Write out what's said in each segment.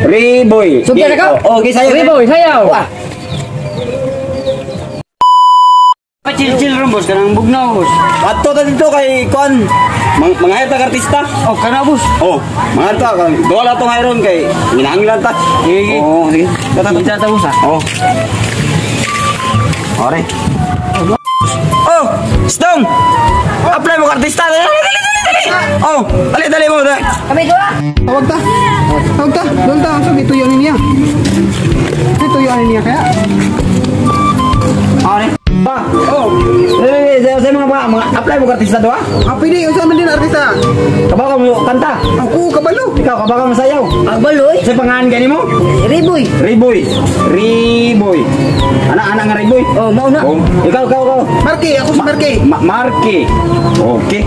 Riboy. Sugar ka? Oh, okay sayo. Riboy, sayaw. Wah. Pacil-cil ron bos, kanang bugnaw bos. Ato ta dito kay Kon. Mga hayop ta artista. Oh, kana bos. Oh, mga ta dola to hayron kay minanglan ta. Sige. Oh, sige. Kita ta bos ah. Oh. Ore. Oh, Stong. Apply mo ka artista. Dali. Oh, dali mo. Kami dua. Tawag ta. Doon ta. So, gituyo niya. Gituyo niya kaya. Ore. Oh. Saya mga apply mo ka artista doa? Pwede, usaha man din artista. Kabaw ka mo kanta. Ako, kabalo. Ikaw kabaw ka mo sayaw. Agbaloy. Sa pangalan gani mo? Riboy. Riboy. Anak nga Riboy. Oh, mau na. Oh, ikaw. Marky, ako si Marky. Marky. Okay.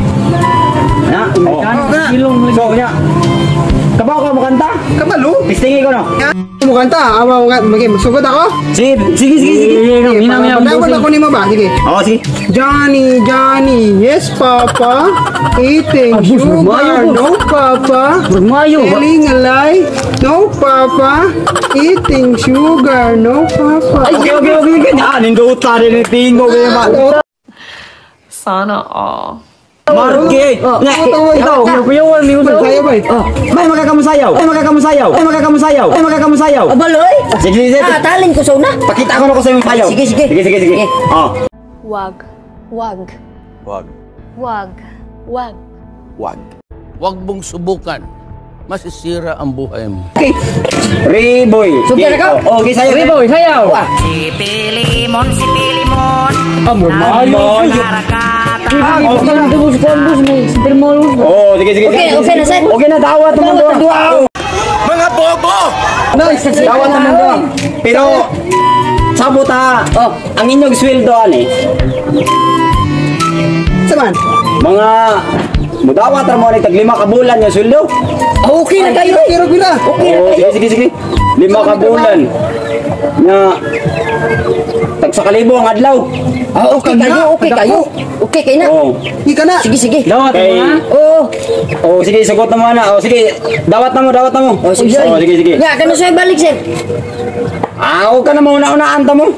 Ya, oh. Silong So, ya. Kabaw ka mo kanta? Kabalo. Pistingi ko no. Mo kanta, awa mo magsugod ako. Sige. Minam. Dapat ako ni mo ba? Sige. Oh, sige. Johnny, yes papa. Eating sugar, no papa. Bermayo. Telling a lie, no papa. Eating sugar, no papa. Okay. Ah, ninduta din tingo ba? Sana all. Marky. Ikaw. Kuyawan ni usaw. Saya ba? May magkakamusayaw. Agbaloy. Sige. Talin ko sa una. Pakita ko na ko sa imong sayaw. Sige. Sige. Oh. Wag. Huwag mong subukan. Masisira ang buhay mo. Okay. Riboy. Sugar ka? Oh, okay sayo. Riboy, sayaw. Wah. Si Pilimon. Riboy. Oh, kanang bos may termol. Oh, sige. Okay na sir. Okay na, dawat naman doon. Mga bobo! Nice, dawat naman doon. Pero, sabot ha, ang inyong sweldo, Saman. mga mudawat mo ni tag 5 ka bulan yung sweldo. Okay na kayo. Kiro gila. Oh, sige. 5 ka bulan. Nga, tag sa kalibo ang adlaw. Okay kayo. Okay kayo na. Oh. Ika na. Sige. Dawat Kay, mo ha. oh, sige, sagot na mo na. Oh, sige, dawat na mo. Oh, sige. Nga, kano sa'yo balik sir? Ako ka na mauna-unaan ta mo.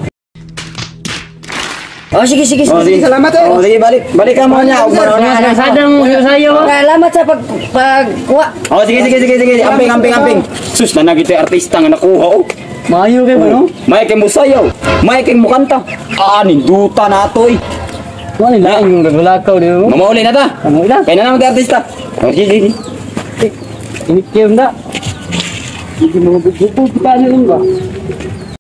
Oh, sige. Oh, sige. Salamat Oh, sige, balik ka mo niya. Sadang sayaw. Salamat sa pagkuha. Oh, sige. Amping. Sus, na nagito artista nga nakuha, oh. Mayo kay ba no? May kay mo sayaw. May kay mo kanta. Ninduta na to, eh. Wala na yung gaglakaw di mo. Mamauli na ta. Ano ila? Kaya na naman tayo artista. Oh, sige. Ini kiam da. Hindi mo bubu pa ba?